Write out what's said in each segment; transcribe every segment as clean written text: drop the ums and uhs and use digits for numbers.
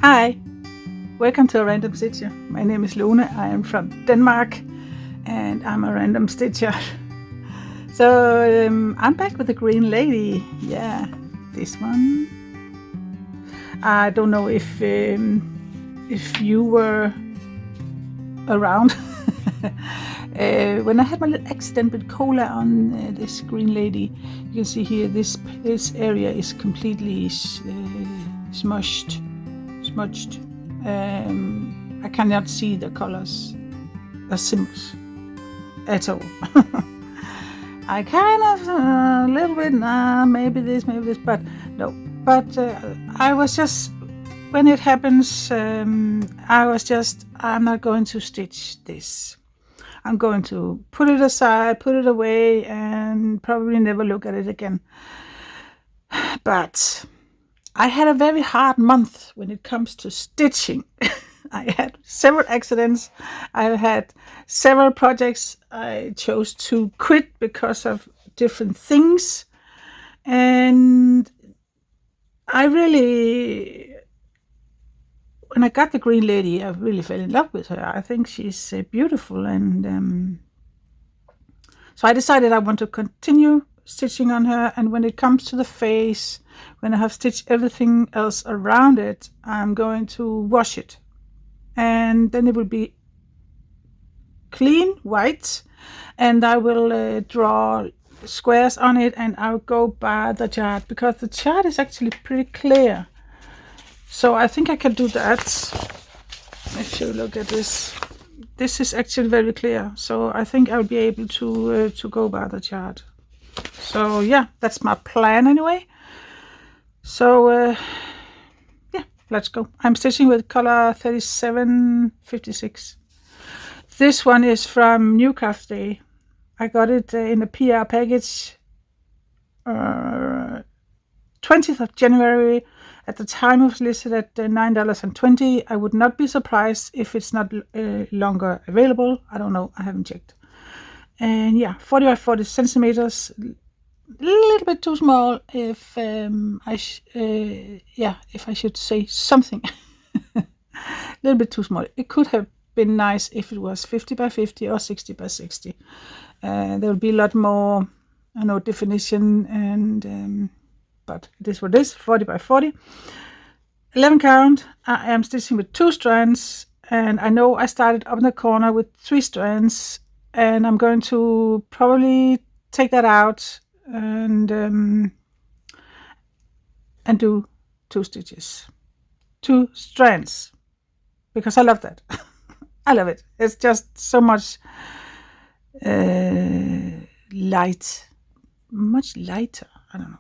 Hi, welcome to a random stitcher. My name is Lone. I am from Denmark and I'm a random stitcher. So I'm back with the green lady. Yeah, this one. I don't know if you were around when I had my little accident with cola on this green lady. You can see here this area is completely smudged. I cannot see the colors, the symbols at all. I kind of a little bit, maybe this, but no. But I was just, when it happens, I'm not going to stitch this. I'm going to put it aside, put it away, and probably never look at it again. But I had a very hard month when it comes to stitching. I had several accidents. I had several projects I chose to quit because of different things. And I really, when I got the green lady, I really fell in love with her. I think she's beautiful. And so I decided I want to continue stitching on her. And when it comes to the face, when I have stitched everything else around it, I'm going to wash it. And then it will be clean white, and I will draw squares on it, and I'll go by the chart because the chart is actually pretty clear. So I think I can do that. If you look at this, this is actually very clear. So I think I'll be able to go by the chart. So yeah, that's my plan anyway. So yeah, let's go. I'm stitching with color 3756. This one is from New Craft Day. I got it in a PR package 20th of January. At the time it was listed at $9.20. I would not be surprised if it's not longer available. I don't know. I haven't checked. And yeah, 40 by 40 centimeters. A little bit too small if if I should say something. A little bit too small. It could have been nice if it was 50 by 50 or 60 by 60. There will be a lot more, definition, and but it is what it is. 40 by 40, 11 count. I am stitching with 2 strands, and I know I started up in the corner with 3 strands, and I'm going to probably take that out and do 2 stitches, 2 strands, because I love that. I love it. It's just so much light, much lighter. I don't know.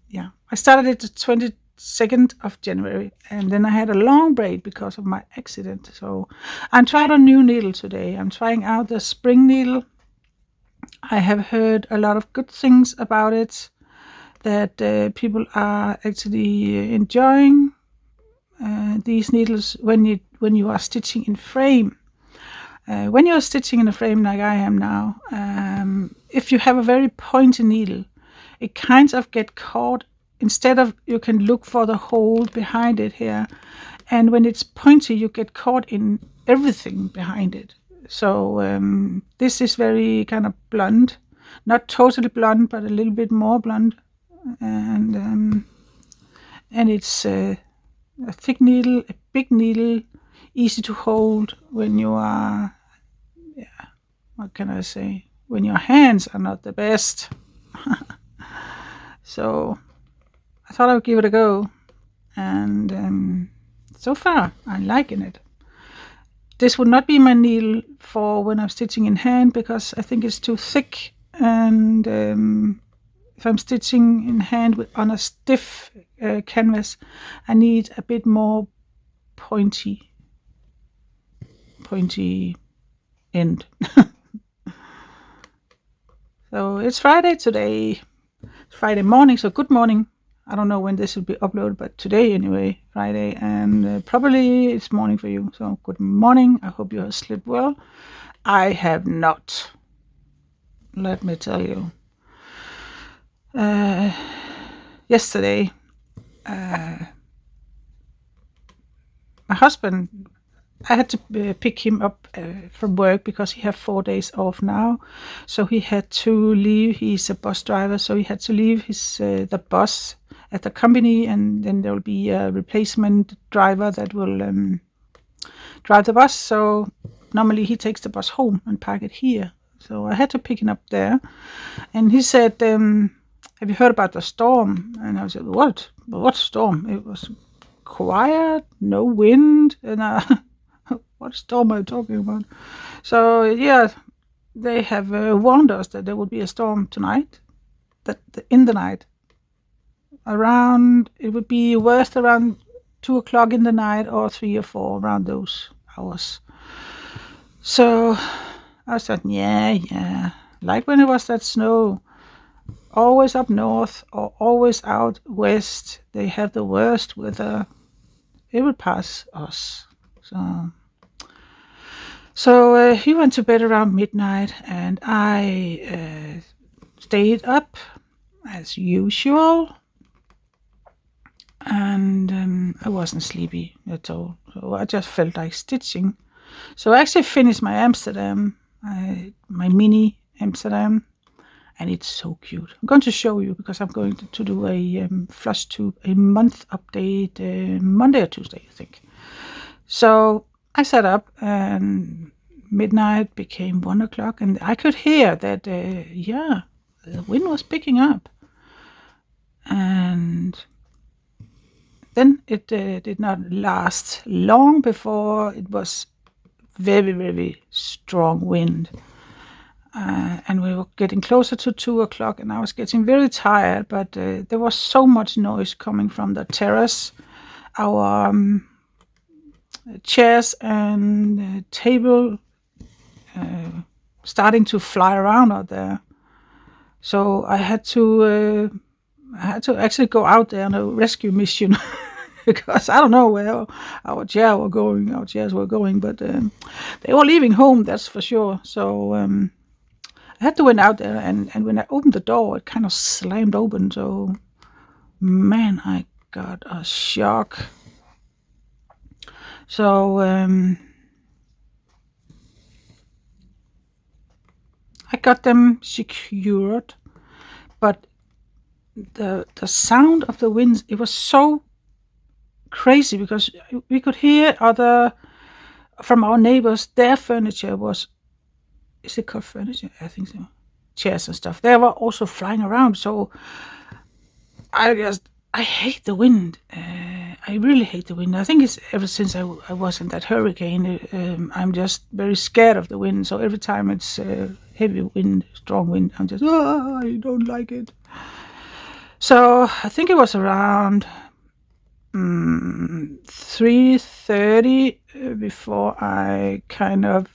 Yeah, I started it the 22nd of January, and then I had a long break because of my accident. So I'm trying a new needle today. I'm trying out the spring needle. I have heard a lot of good things about it, that people are actually enjoying these needles when you are stitching in frame. When you're stitching in a frame like I am now, if you have a very pointy needle, it kind of get caught. Instead of, you can look for the hole behind it here, and when it's pointy, you get caught in everything behind it. So this is very kind of blunt, not totally blunt, but a little bit more blunt, and it's a thick needle, a big needle, easy to hold when you are, what can I say, when your hands are not the best. So I thought I would give it a go, and so far I'm liking it. This would not be my needle for when I'm stitching in hand, because I think it's too thick, and if I'm stitching in hand on a stiff canvas, I need a bit more pointy end. So it's Friday today. It's Friday morning, so good morning. I don't know when this will be uploaded, but today anyway, Friday, and probably it's morning for you. So good morning. I hope you have slept well. I have not. Let me tell you. Yesterday, husband, I had to pick him up from work because he had 4 days off now. So he had to leave. He's a bus driver, so he had to leave his the bus at the company, and then there will be a replacement driver that will drive the bus. So normally he takes the bus home and park it here. So I had to pick him up there. And he said, have you heard about the storm? And I said, what? What storm? It was quiet, no wind. And what storm are you talking about? So yeah, they have warned us that there would be a storm tonight. That in the night, it would be worst around 2 o'clock in the night, or 3 or 4, around those hours. So I said, yeah, like when it was that snow, always up north or always out west, they have the worst weather. It will pass us. So he went to bed around midnight, and I stayed up as usual, and I wasn't sleepy at all. So I just felt like stitching. So I actually finished my Amsterdam, my mini Amsterdam, and it's so cute. I'm going to show you because I'm going to do a flush tube, a month update, Monday or Tuesday, I think. So I sat up, and midnight became 1 o'clock, and I could hear that, the wind was picking up. And then it did not last long before it was very, very strong wind. And we were getting closer to 2 o'clock, and I was getting very tired, but there was so much noise coming from the terrace. Our chairs and table starting to fly around out there. So I had to actually go out there on a rescue mission because I don't know where our chairs were going, but they were leaving home, that's for sure. So I had to went out there, and when I opened the door, it kind of slammed open. So, man, I got a shock. So I got them secured, but the sound of the winds, it was so crazy because we could hear from our neighbors, their furniture was, is it called furniture? I think so. Chairs and stuff. They were also flying around. So I hate the wind. I really hate the wind. I think it's ever since I was in that hurricane. I'm just very scared of the wind. So every time it's heavy wind, strong wind, I'm just, I don't like it. So I think it was around 3:30 before I kind of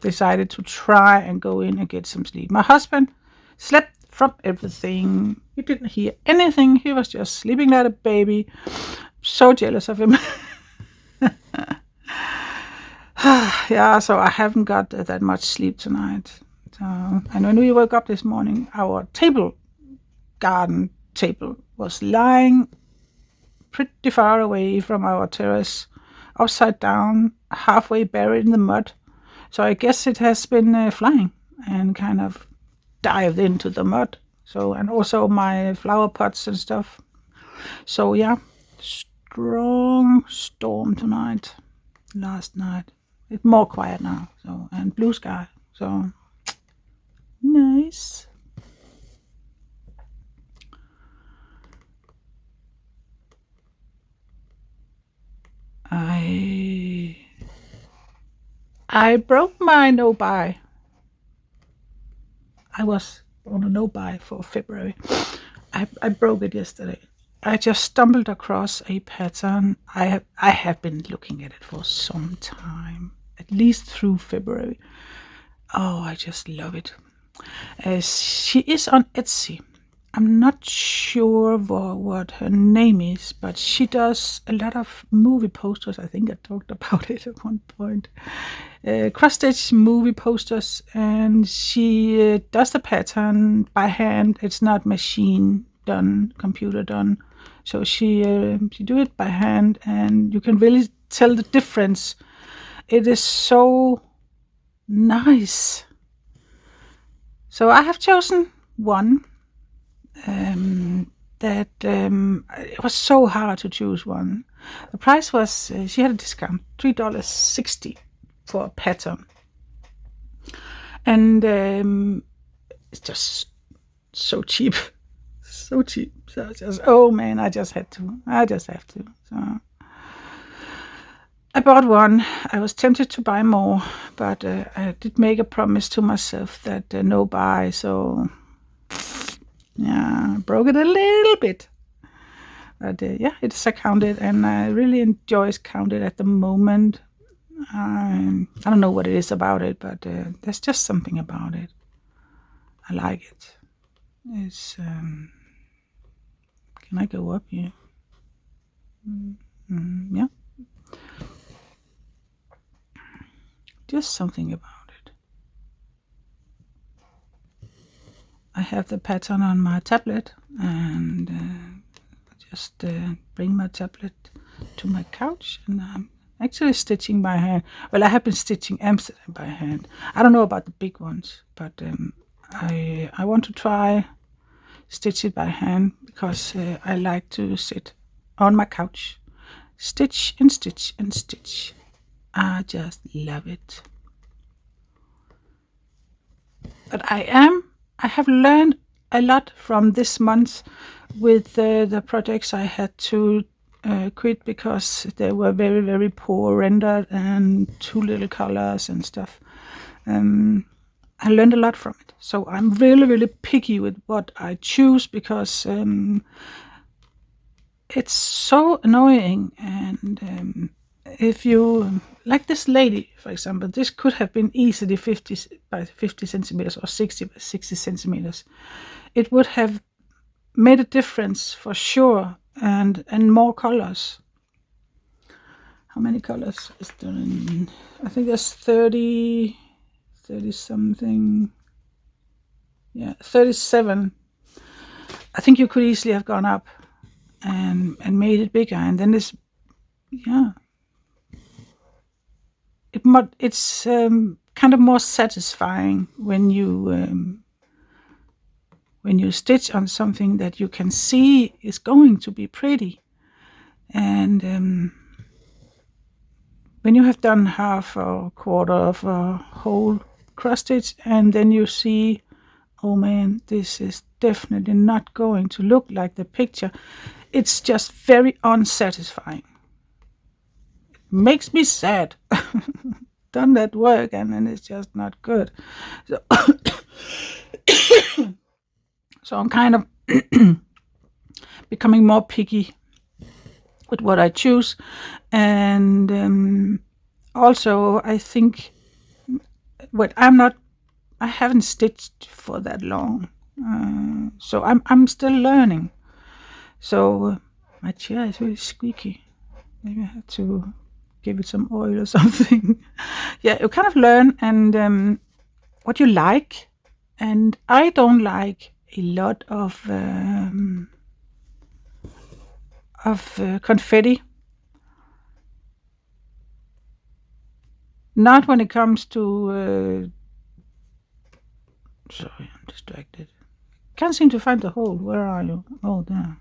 decided to try and go in and get some sleep. My husband slept from everything. He didn't hear anything. He was just sleeping like a baby. So jealous of him. Yeah, so I haven't got that much sleep tonight. So, and when we woke up this morning, our garden table was lying pretty far away from our terrace, upside down, halfway buried in the mud. So I guess it has been flying and kind of dived into the mud. So, and also my flower pots and stuff. So yeah, strong storm tonight. Last night, it's more quiet now. So, and blue sky. So nice. I broke my no-buy. I was on a no-buy for February. I broke it yesterday. I just stumbled across a pattern. I have been looking at it for some time, at least through February. Oh, I just love it. She is on Etsy. I'm not sure what her name is, but she does a lot of movie posters. I think I talked about it at one point. Cross-stitch movie posters, and she does the pattern by hand. It's not machine done, computer done. So she do it by hand, and you can really tell the difference. It is so nice. So I have chosen one that it was so hard to choose one. The price was, she had a discount, $3.60 for a pattern. And it's just so cheap. So cheap. So just, oh man, I just have to. So I bought one. I was tempted to buy more, but I did make a promise to myself that no buy. So yeah, I broke it a little bit. But yeah, it's accounted, and I really enjoy counted at the moment. I don't know what it is about it, but there's just something about it. I like it. It's can I go up here? Yeah. Just something about it. I have the pattern on my tablet, and just bring my tablet to my couch, and I'm actually stitching by hand. Well, I have been stitching Amsterdam by hand. I don't know about the big ones, but I want to try stitch it by hand because I like to sit on my couch, stitch and stitch and stitch. I just love it. But I have learned a lot from this month with the projects I had to quit because they were very, very poor rendered and too little colors and stuff. I learned a lot from it. So I'm really, really picky with what I choose because it's so annoying. And if you, like this lady, for example, this could have been easily 50 by 50 centimeters or 60 by 60 centimeters. It would have made a difference for sure, and more colors. How many colors is there in? I think there's 30 something. Yeah, 37. I think you could easily have gone up and made it bigger, and then it's, yeah, it's kind of more satisfying when you stitch on something that you can see is going to be pretty. And when you have done half or quarter of a whole cross stitch, and then you see, oh man, this is definitely not going to look like the picture, it's just very unsatisfying. It makes me sad. Done that work and then it's just not good. So, so I'm kind of becoming more picky with what I choose. And also I think I haven't stitched for that long, so I'm still learning. So my chair is really squeaky. Maybe I have to give it some oil or something. Yeah, you kind of learn and what you like. And I don't like a lot of confetti. Not when it comes to. Sorry, I'm distracted. Can't seem to find the hole. Where are you? Oh, there.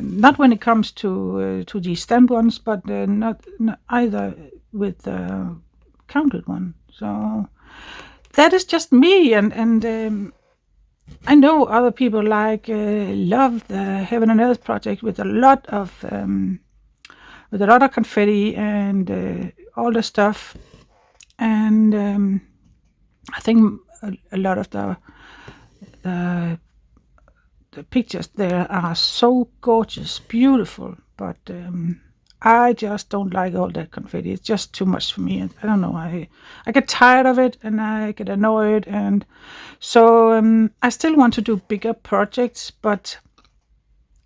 Not when it comes to these stamped ones, but not either with the counted one. So that is just me, and I know other people love the Heaven and Earth project with a lot of confetti and all the stuff, and I think a lot of the pictures there are so gorgeous, beautiful, but I just don't like all that confetti. It's just too much for me. I don't know. I get tired of it and I get annoyed, and so I still want to do bigger projects, but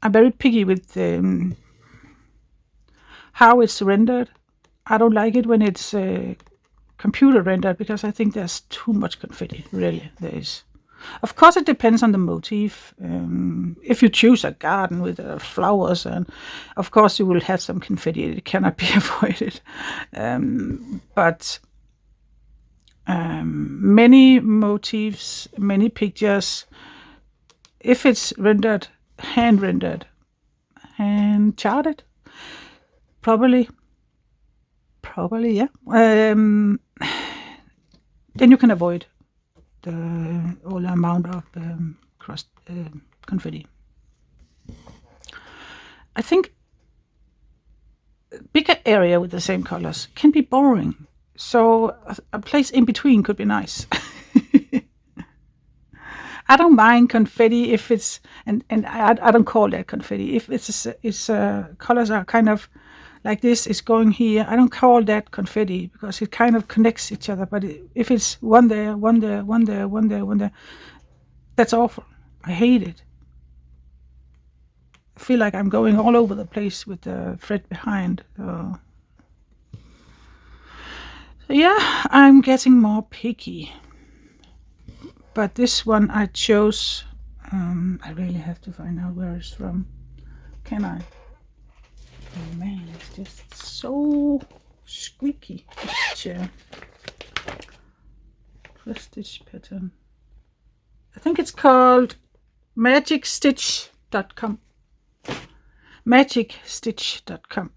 I'm very picky with how it's rendered. I don't like it when it's computer rendered because I think there's too much confetti. Really, there is. Of course, it depends on the motif. If you choose a garden with flowers, and of course you will have some confetti. It cannot be avoided. But many motifs, many pictures, if it's hand charted, probably, yeah. Then you can avoid all the amount of confetti. I think a bigger area with the same colors can be boring, so a place in between could be nice. I don't mind confetti if it's and I don't call that confetti if it's colors are kind of like this is going here. I don't call that confetti because it kind of connects each other. But if it's one there, one there, one there, one there, one there, that's awful. I hate it. I feel like I'm going all over the place with the thread behind. So yeah, I'm getting more picky. But this one I chose. I really have to find out where it's from. Can I? Oh man, it's just so squeaky. Prestige pattern. I think it's called magicstitch.com. Magicstitch.com.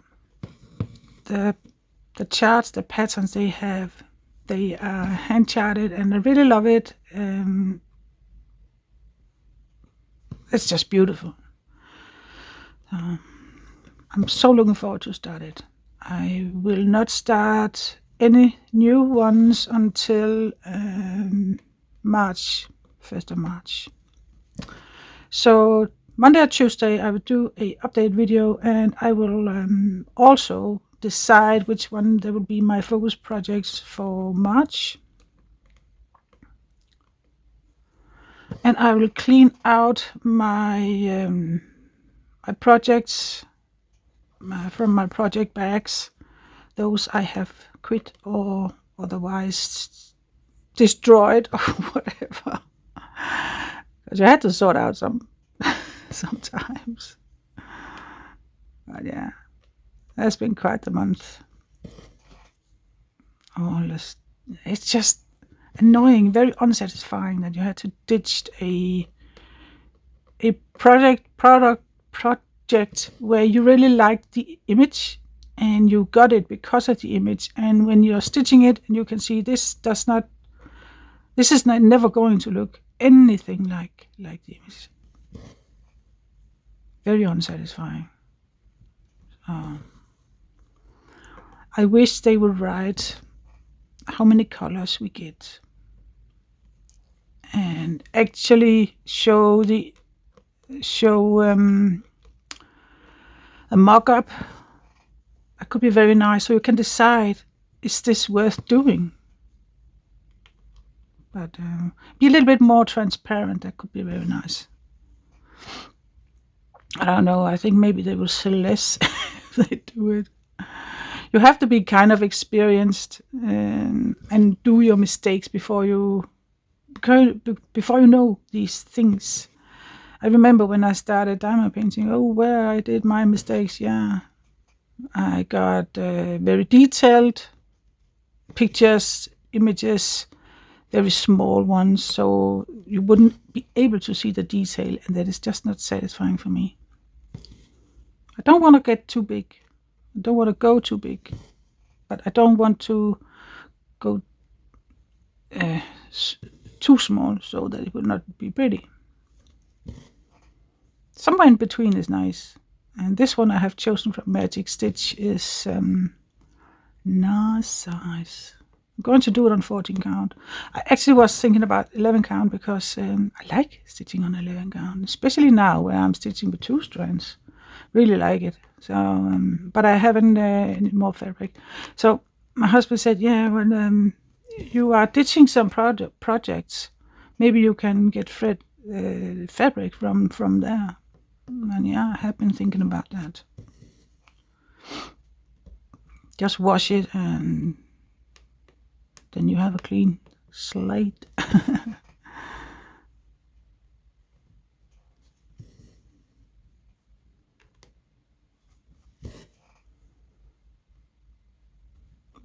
The charts, the patterns they have, they are hand charted, and I really love it. It's just beautiful. I'm so looking forward to start it. I will not start any new ones until March, 1st of March. So Monday or Tuesday I will do a update video, and I will also decide which one there will be my focus projects for March. And I will clean out my my projects from my project bags. Those I have quit or otherwise destroyed or whatever. Because you had to sort out sometimes. But yeah, that's been quite a month. It's just annoying, very unsatisfying that you had to ditch a project where you really liked the image and you got it because of the image, and when you're stitching it and you can see this is never going to look anything like the image. Very unsatisfying. I wish they would write how many colors we get and actually show a mock-up. That could be very nice, so you can decide, is this worth doing? But be a little bit more transparent. That could be very nice. I don't know. I think maybe they will sell less if they do it. You have to be kind of experienced and do your mistakes before you know these things. I remember when I started diamond painting, where I did my mistakes. Yeah, I got very detailed pictures, images, very small ones, so you wouldn't be able to see the detail, and that is just not satisfying for me. I don't want to get too big. I don't want to go too big, but I don't want to go too small so that it will not be pretty. Somewhere in between is nice. And this one I have chosen from Magic Stitch is nice size. I'm going to do it on 14 count. I actually was thinking about 11 count because I like stitching on 11 count, especially now where I'm stitching with 2 strands. Really like it. So, but I haven't any more fabric. So my husband said, yeah, when you are ditching some projects, maybe you can get fabric from there. And yeah, I have been thinking about that. Just wash it and then you have a clean slate.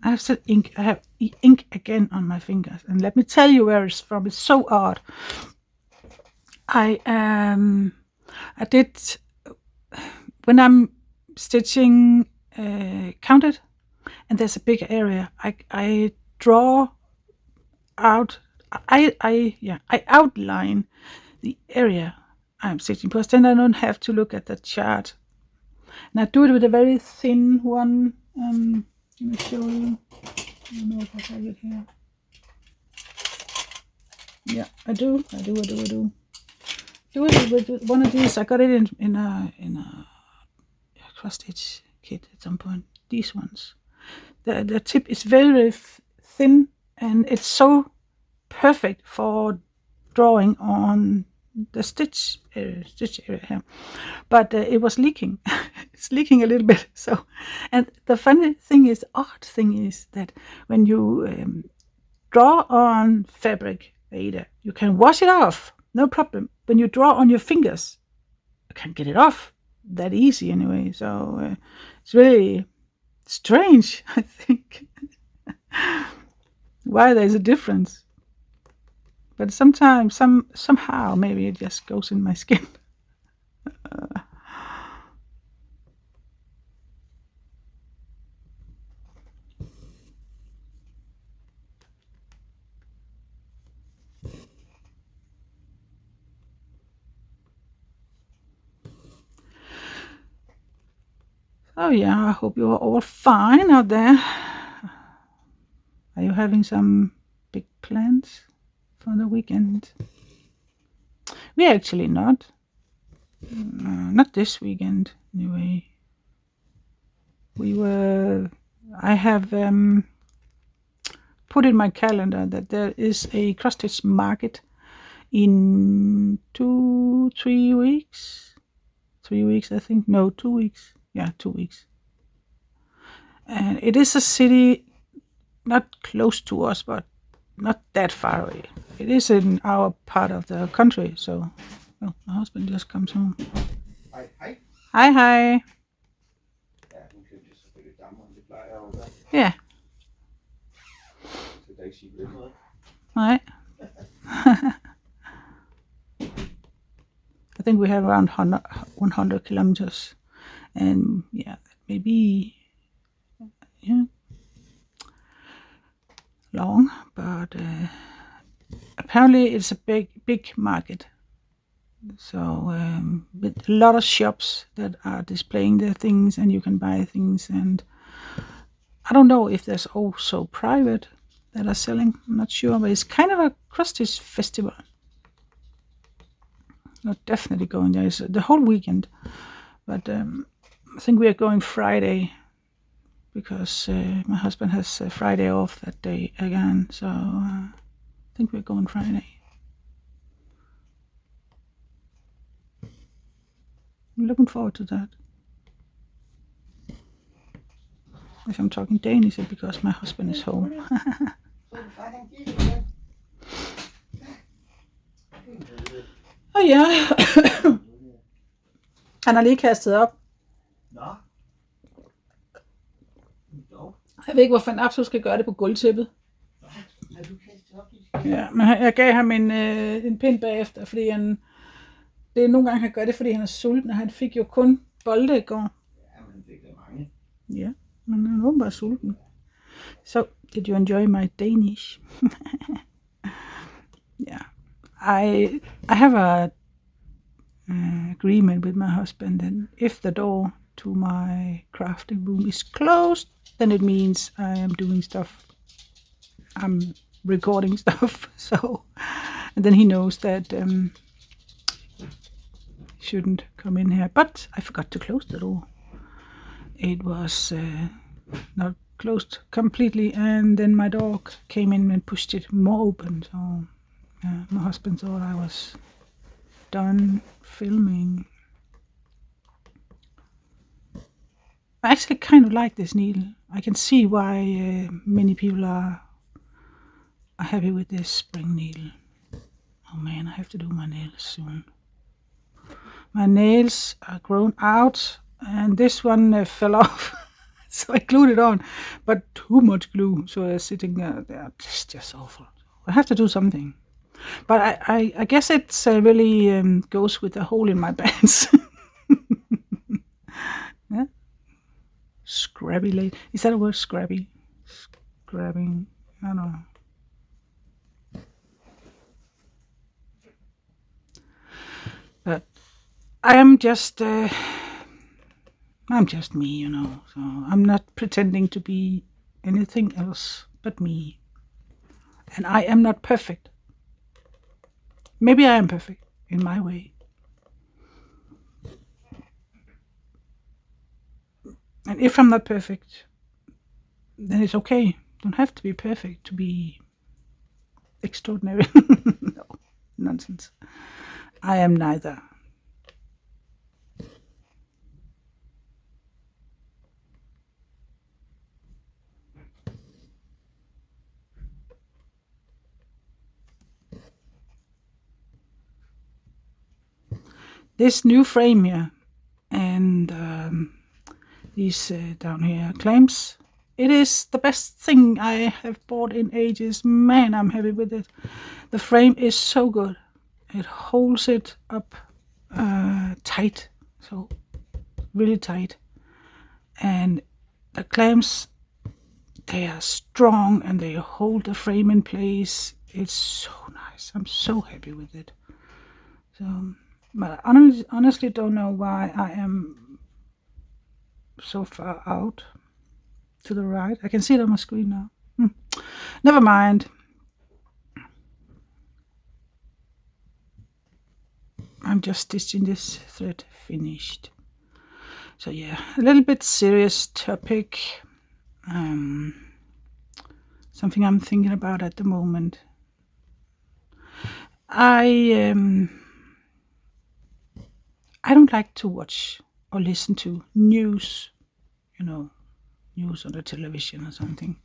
I have still ink. I have ink again on my fingers, and let me tell you where it's from. It's so odd. I did when I'm stitching counted, and there's a big area. I draw out. I outline the area I'm stitching because then I don't have to look at the chart. And I do it with a very thin one. Let me show you. I don't know if I have it here. Yeah, I do. Do it with one of these. I got it in a cross stitch kit at some point. These ones. The tip is very thin, and it's so perfect for drawing on the stitch area here. But it was leaking. It's leaking a little bit. So, and the funny thing is, odd thing is that when you draw on fabric, you can wash it off, no problem. When you draw on your fingers, you can't get it off that easy anyway. So it's really strange, I think, why there's a difference. But sometimes, somehow, maybe it just goes in my skin. Oh yeah, I hope you are all fine out there. Are you having some big plans for the weekend? We're actually not. Not this weekend, anyway. I have put in my calendar that there is a cross stitch market in 3 weeks. 3 weeks, I think. No, 2 weeks. Yeah, 2 weeks. And it is a city not close to us, but not that far away. It is in our part of the country, so my husband just comes home. Hej. Hej. Ja, nu købte jeg selvfølgelig dammeren, det plejer jeg jo at gøre. Ja. Så der ikke sige det noget. Nej. I think we have around 100 kilometers, and maybe long, but apparently it's a big market. So with a lot of shops that are displaying their things, and you can buy things, and I don't know if there's also private that are selling. I'm not sure, but it's kind of a cross stitch festival. You're definitely going there. It's the whole weekend, but I think we are going Friday because my husband has Friday off that day again, so I think we're going Friday. I'm looking forward to that. If I'm talking Danish, it's because my husband is home. Ja. Han har lige kastet op. Nå. Jeg ved ikke, hvorfor han absolut skal gøre det på gulvtæppet. Har du kastet op? Ja, men jeg gav ham en pind bagefter, fordi det er nogle gange, han gør det, fordi han er sulten, og han fik jo kun bolde i går. Ja, men fik der mange. Ja, men han var bare sulten. So, did you enjoy my Danish? Yeah. I have a agreement with my husband that if the door to my crafting room is closed, then it means I am doing stuff. I'm recording stuff. So, and then he knows that he shouldn't come in here. But I forgot to close the door. It was not closed completely, and then my dog came in and pushed it more open. So my husband thought I was done filming. I actually kind of like this needle. I can see why many people are happy with this spring needle. Oh man, I have to do my nails soon. My nails are grown out, and this one fell off. So I glued it on, but too much glue. So I was sitting there. It's just awful. I have to do something. But I guess it's really goes with the hole in my pants. Yeah? Scrabby lady. Is that a word? Scrabby? Scrabbing. I don't know. But I'm just me, So I'm not pretending to be anything else but me. And I am not perfect. Maybe I am perfect in my way. And if I'm not perfect, then it's okay. Don't have to be perfect to be extraordinary. No, nonsense. I am neither. This new frame here and these down here clamps, it is the best thing I have bought in ages. Man, I'm happy with it. The frame is so good. It holds it up tight, so really tight. And the clamps, they are strong and they hold the frame in place. It's so nice. I'm so happy with it. So, but I honestly don't know why I am so far out to the right. I can see it on my screen now. Never mind. I'm just stitching this thread finished. So yeah, a little bit serious topic. Something I'm thinking about at the moment. I don't like to watch or listen to news, news on the television or something,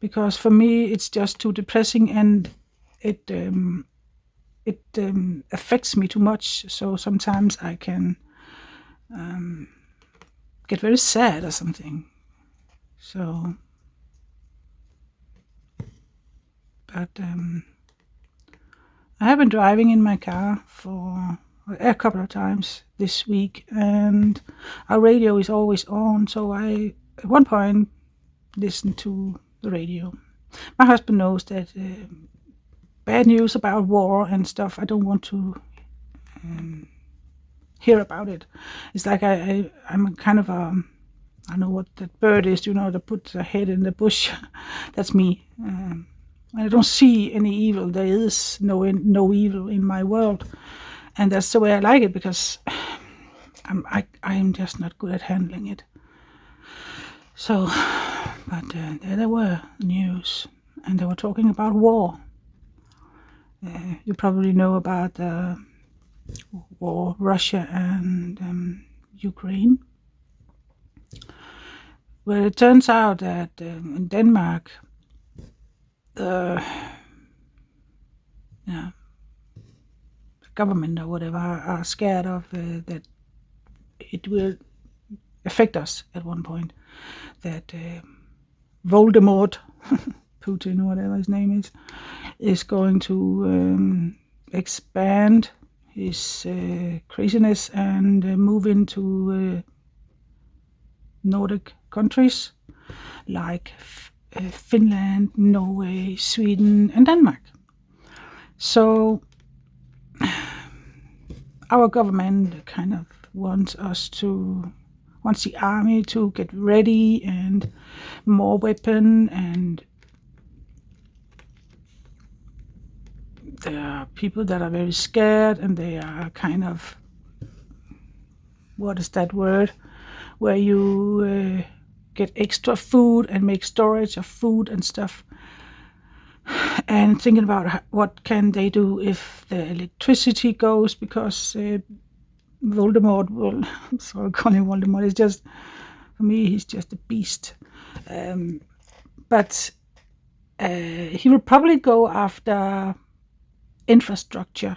because for me it's just too depressing and it affects me too much. So sometimes I can get very sad or something. So, but I have been driving in my car for a couple of times this week, and our radio is always on. So I, at one point, listened to the radio. My husband knows that bad news about war and stuff, I don't want to hear about it. It's like I'm kind of a, I know what that bird is, that puts a head in the bush. That's me. I don't see any evil. There is no evil in my world, and that's the way I like it, because I'm just not good at handling it. So, but there were news, and they were talking about war. You probably know about the war, Russia and Ukraine. Well, it turns out that in Denmark, the government or whatever are scared of that it will affect us at one point. That Voldemort, Putin, or whatever his name is going to expand his craziness and move into Nordic countries like Finland, Norway, Sweden, and Denmark. So our government kind of wants the army to get ready and more weapon, and there are people that are very scared, and they are kind of, what is that word, where you get extra food and make storage of food and stuff, and thinking about what can they do if the electricity goes, because Voldemort will, I'm sorry, calling him Voldemort, it's just, for me, he's just a beast. But he will probably go after infrastructure,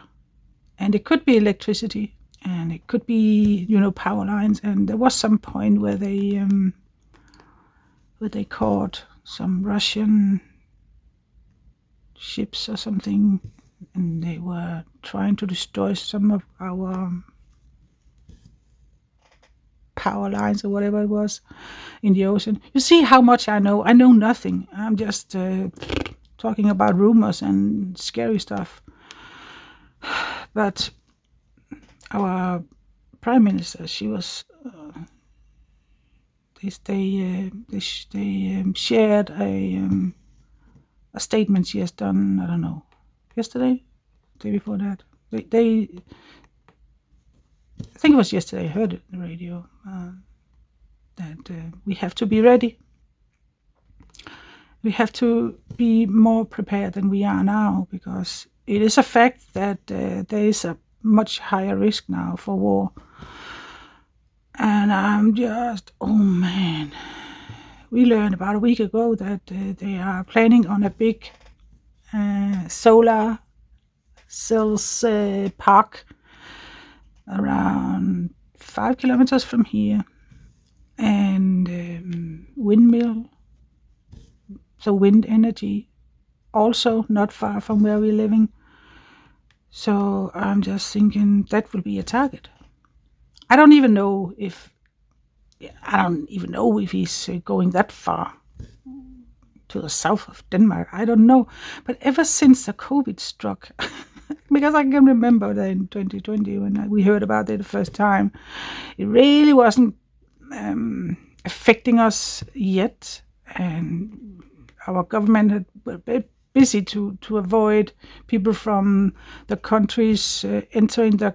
and it could be electricity, and it could be, power lines. And there was some point where they where they caught some Russian ships or something, and they were trying to destroy some of our power lines or whatever it was in the ocean. You see how much I know. I know nothing. I'm just talking about rumors and scary stuff. But our prime minister, she was they shared a statement she has done. I don't know, yesterday, day before that. They I think it was yesterday. I heard it on the radio that we have to be ready. We have to be more prepared than we are now, because it is a fact that there is a much higher risk now for war. And I'm just, oh man. We learned about a week ago that they are planning on a big solar cells park around 5 kilometers from here, and windmill, so wind energy, also not far from where we're living. So I'm just thinking that will be a target. I don't even know if he's going that far to the south of Denmark. I don't know. But ever since the COVID struck, because I can remember that in 2020 when we heard about it the first time, it really wasn't affecting us yet, and our government had been busy to avoid people from the countries entering our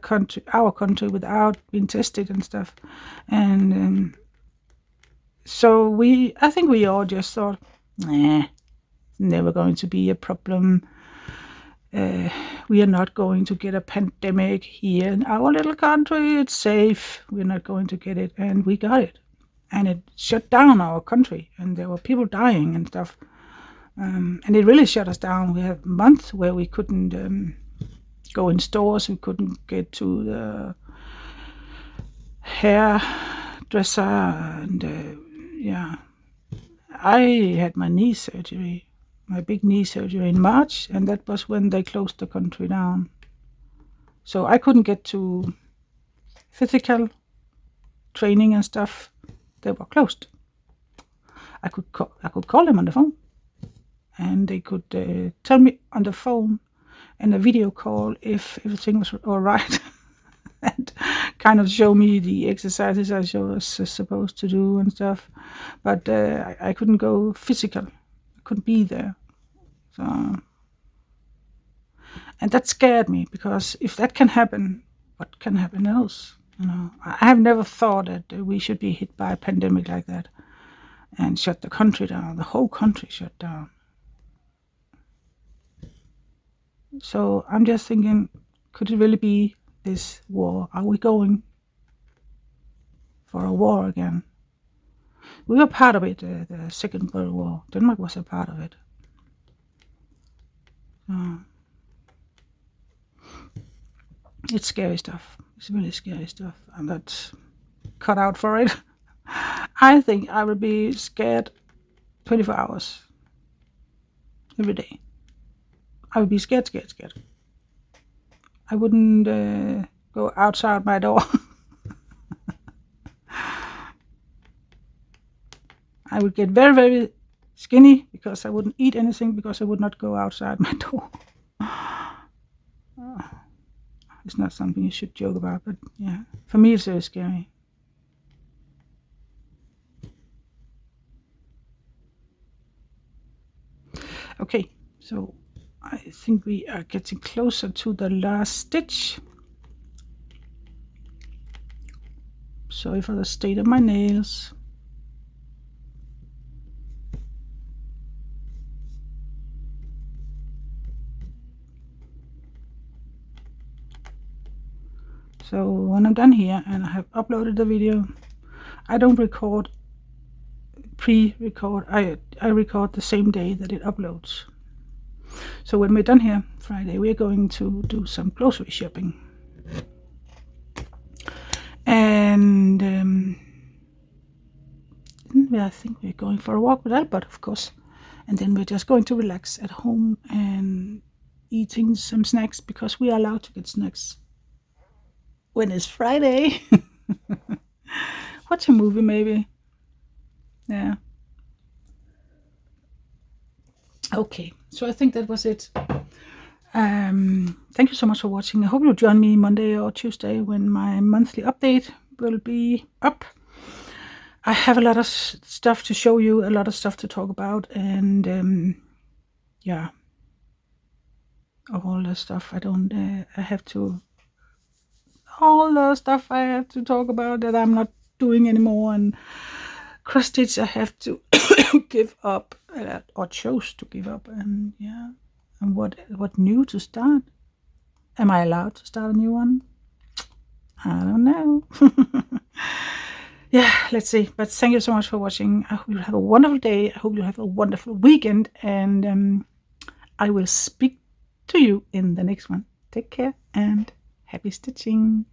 country without being tested and stuff. And so I think we all just thought, it's never going to be a problem. We are not going to get a pandemic here in our little country. It's safe. We're not going to get it. And we got it. And it shut down our country. And there were people dying and stuff. And it really shut us down. We had months where we couldn't go in stores. We couldn't get to the hairdresser. And I had my knee surgery. My big knee surgery in March, and that was when they closed the country down. So I couldn't get to physical training and stuff. They were closed. I could call them on the phone, and they could tell me on the phone and a video call if everything was all right, and kind of show me the exercises I was supposed to do and stuff. But I couldn't go physical. I couldn't be there. So, and that scared me, because if that can happen, what can happen else? I have never thought that we should be hit by a pandemic like that and shut the country down. The whole country shut down. So I'm just thinking, could it really be this war? Are we going for a war again? We were part of it, the Second World War. Denmark was a part of it. It's scary stuff. It's really scary stuff. I'm not cut out for it. I think I would be scared 24 hours every day. I would be scared. I wouldn't go outside my door. I would get very, very skinny because I wouldn't eat anything, because I would not go outside my door. It's not something you should joke about, but yeah, for me it's very scary. Okay, so I think we are getting closer to the last stitch. Sorry for the state of my nails. So when I'm done here and I have uploaded the video, I don't pre-record. I record the same day that it uploads. So when we're done here Friday, we're going to do some grocery shopping. And I think we're going for a walk with Albert, of course. And then we're just going to relax at home and eating some snacks, because we are allowed to get snacks when it's Friday. Watch a movie, maybe. Yeah. Okay, so I think that was it. Thank you so much for watching. I hope you'll join me Monday or Tuesday when my monthly update will be up. I have a lot of stuff to show you, a lot of stuff to talk about, and yeah, all the stuff I have to, all the stuff I have to talk about that I'm not doing anymore, and cross stitch I have to give up, or chose to give up, and yeah, and what new to start? Am I allowed to start a new one? I don't know. Yeah, let's see. But thank you so much for watching. I hope you have a wonderful day. I hope you have a wonderful weekend, and I will speak to you in the next one. Take care and happy stitching.